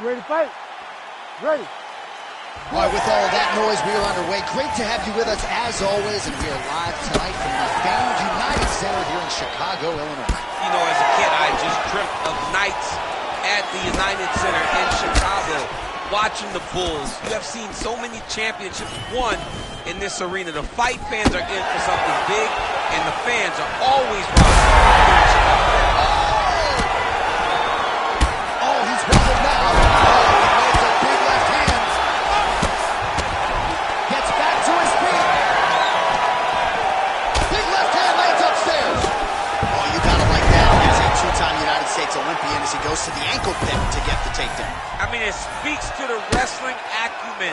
You ready to fight? Ready. All right, with all of that noise, we are underway. Great to have you with us, as always, and we are live tonight from the famed United Center here in Chicago, Illinois. You know, as a kid, I just dreamt of nights at the United Center in Chicago, watching the Bulls. You have seen so many championships won in this arena. The fight fans are in for something big, and the fans are always rocking here in Chicago. Oh, he's wobbled now. Oh, he lands a big left hand. Gets back to his feet. Big left hand lands upstairs. Oh, you gotta like that as a two-time United States Olympian as he goes to the ankle pick to get the takedown. I mean, it speaks to the wrestling acumen.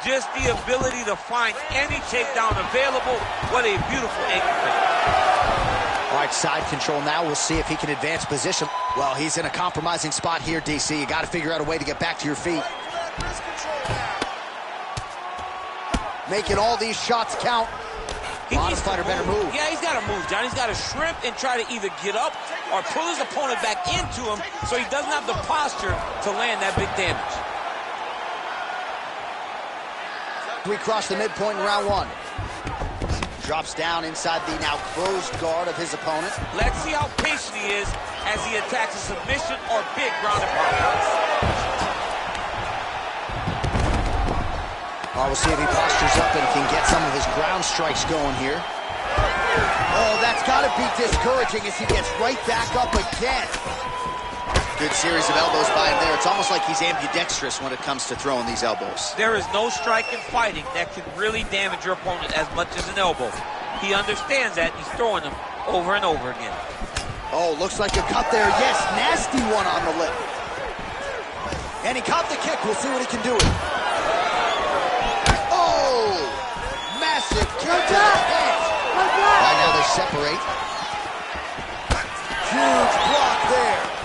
Just the ability to find any takedown available. What a beautiful ankle pick. All right, side control now. We'll see if he can advance position. Well, he's in a compromising spot here, DC. You got to figure out a way to get back to your feet. Making all these shots count. Honest fighter better move. Yeah, he's got to move, John. He's got to shrimp and try to either get up or pull his opponent back into him so he doesn't have the posture to land that big damage. We cross the midpoint in round one. Drops down inside the now closed guard of his opponent. Let's see how patient he is as he attacks a submission or big ground and pound. We'll see if he postures up and can get some of his ground strikes going here. Oh, that's got to be discouraging as he gets right back up again. Good series of elbows by him there. It's almost like he's ambidextrous when it comes to throwing these elbows. There is no strike in fighting that can really damage your opponent as much as an elbow. He understands that. He's throwing them over and over again. Oh, looks like a cut there. Yes, nasty one on the lip. And he caught the kick. We'll see what he can do with it. Oh, massive kick to the head. Right now they separate. Huge block there.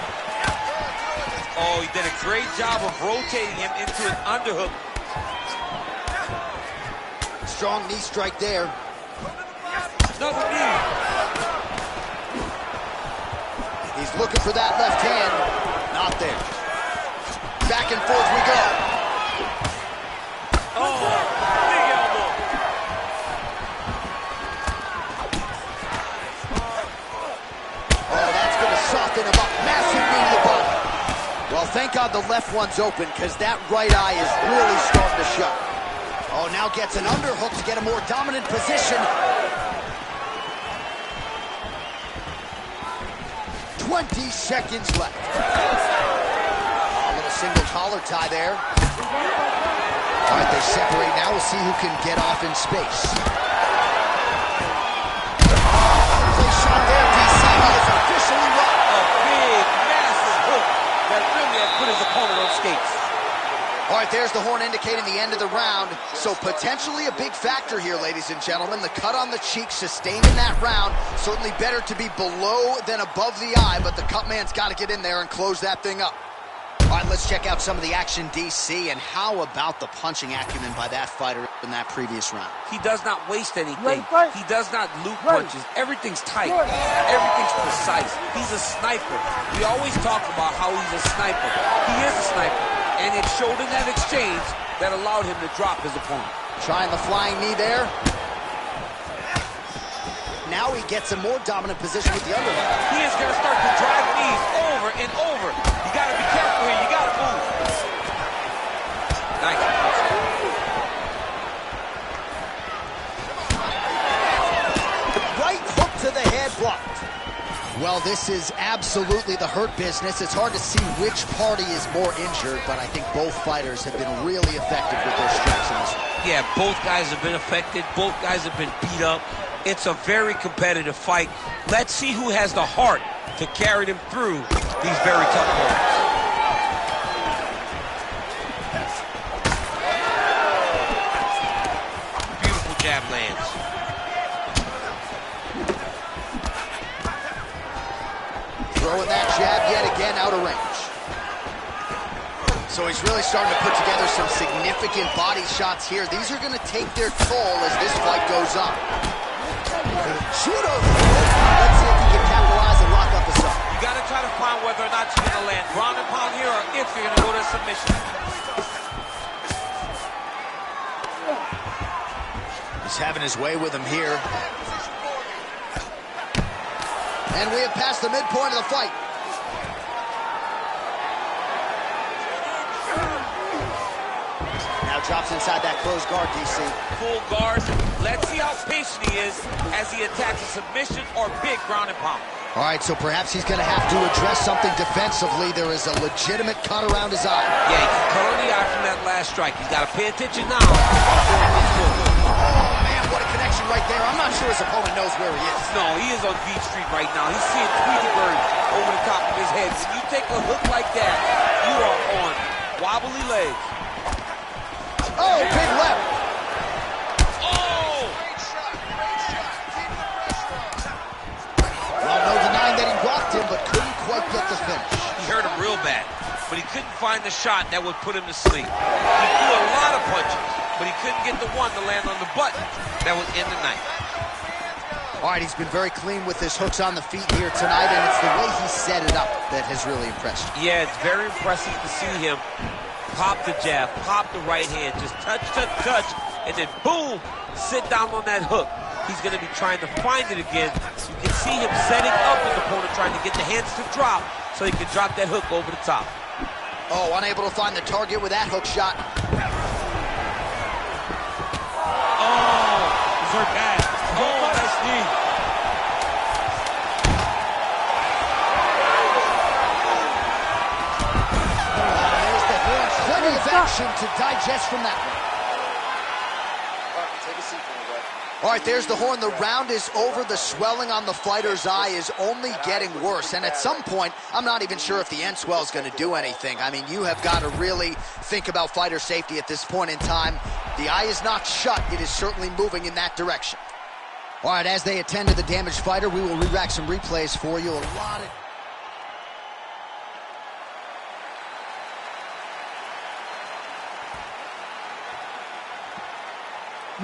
Oh, he did a great job of rotating him into an underhook. Strong knee strike there. Another knee. He's looking for that left hand. Not there. Back and forth we go. Oh, big elbow. Oh, that's going to soften him up. Massive knee to the body. Well, thank God the left one's open because that right eye is really starting to shut. Oh, now gets an underhook to get a more dominant position. 20 seconds left. A little single collar tie there. All right, they separate now. We'll see who can get off in space. Play shot there, DC. He is officially rocked. A big, massive hook that really has put his opponent on skates. All right, there's the horn indicating the end of the round. So potentially a big factor here, ladies and gentlemen. The cut on the cheek sustained in that round. Certainly better to be below than above the eye, but the cut man's got to get in there and close that thing up. All right, let's check out some of the action, DC. And how about the punching acumen by that fighter in that previous round? He does not waste anything. He does not loop punches. Everything's tight. Everything's precise. He's a sniper. We always talk about how he's a sniper. He is a sniper. And it showed in that exchange that allowed him to drop his opponent. Trying the flying knee there. Now he gets a more dominant position with the underhook. He is going to start to drive knees over and over. You got to be careful here. You got to move. Nice. Right hook to the head, blocked. Well, this is absolutely the hurt business. It's hard to see which party is more injured, but I think both fighters have been really effective with their strikes in this one. Yeah, both guys have been affected. Both guys have been beat up. It's a very competitive fight. Let's see who has the heart to carry them through these very tough moments. Beautiful jab lands. Throwing that jab yet again out of range. So he's really starting to put together some significant body shots here. These are going to take their toll as this fight goes on. Judo. Let's see if he can capitalize and lock up the side. got to try to find whether or not you're going to land ground and pound here or if you're going to go to submission. He's having his way with him here. And we have passed the midpoint of the fight. Now drops inside that closed guard, DC. Full guard. Let's see how patient he is as he attacks a submission or big ground and pound. All right, so perhaps he's going to have to address something defensively. There is a legitimate cut around his eye. Yeah, he can cut on the eye from that last strike. He's got to pay attention now before it gets forward. Oh, man, what a connection right there. I'm not sure his opponent knows where he is. No, he is on V Street right now. He's seeing Tweety Bird over the top of his head. When you take a hook like that, you are on wobbly legs. Oh, big left. Oh! Well, no denying that he rocked him, but couldn't quite get the finish. He hurt him real bad, but he couldn't find the shot that would put him to sleep. He threw a lot of punches, but he couldn't get the one to land on the button that would end the night. All right, he's been very clean with his hooks on the feet here tonight, and it's the way he set it up that has really impressed you. Yeah, it's very impressive to see him pop the jab, pop the right hand, just touch, touch, touch, and then boom, sit down on that hook. He's going to be trying to find it again. You can see him setting up his opponent, trying to get the hands to drop so he can drop that hook over the top. Oh, unable to find the target with that hook shot. Oh, he's hurt bad. Oh, nice knee. There's the horns. Plenty of action to digest from that one. Take a seat for me, bud. All right, there's the horn. The round is over. The swelling on the fighter's eye is only getting worse. And at some point, I'm not even sure if the end swell is going to do anything. I mean, you have got to really think about fighter safety at this point in time. The eye is not shut. It is certainly moving in that direction. All right, as they attend to the damaged fighter, we will re-rack some replays for you. A lot of...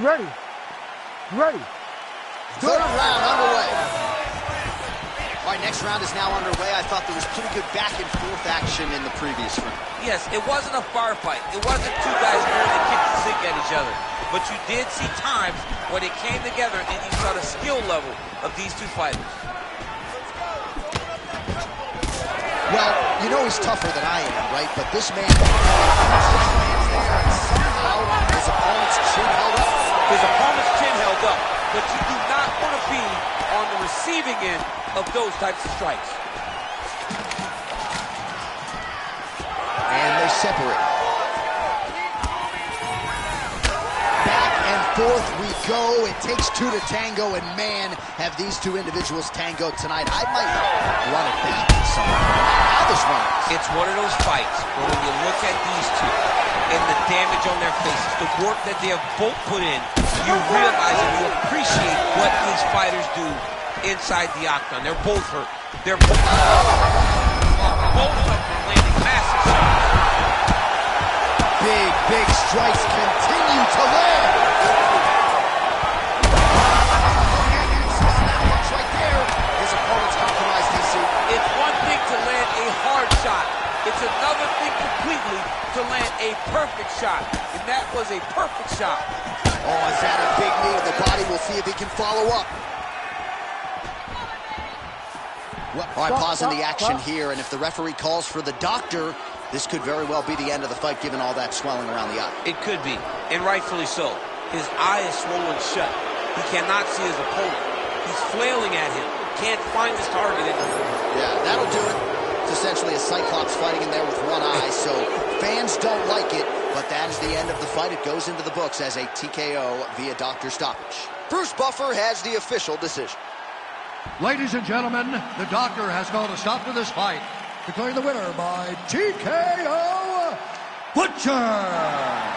Ready. Ready. Third round underway. All right, next round is now underway. I thought there was pretty good back and forth action in the previous round. Yes, it wasn't a firefight. It wasn't two guys going to kick the sink at each other. But you did see times when it came together and you saw the skill level of these two fighters. Well, you know he's tougher than I am, right? But this man lands there and somehow his opponent's chin held up. His opponent's chin held up. But you do not want to be on the receiving end of those types of strikes. And they separate. Back and forth we go. It takes two to tango, and man, have these two individuals tangoed tonight. I might run it back in some way. How this one is. It's one of those fights where when you look at these two and the damage on their faces, the work that they have both put in, you realize and you appreciate what these fighters do inside the octagon. They're both hurt. They're both of them are landing massive shots. Big strikes continue to land. That punch right there. His opponent's compromised, DC. It's one thing to land a hard shot. It's another thing completely to land a perfect shot. And that was a perfect shot. Oh, is that a big knee to the body? We'll see if he can follow up. Well, all right, pausing the action here, and if the referee calls for the doctor, this could very well be the end of the fight, given all that swelling around the eye. It could be, and rightfully so. His eye is swollen shut. He cannot see his opponent. He's flailing at him. Can't find his target anymore. Yeah, that'll do it. It's essentially a Cyclops fighting in there with one eye, so fans don't like it, but that is the end of the fight. It goes into the books as a TKO via doctor stoppage. Bruce Buffer has the official decision. Ladies and gentlemen, the doctor has called a stop to this fight, declaring the winner by TKO Butcher.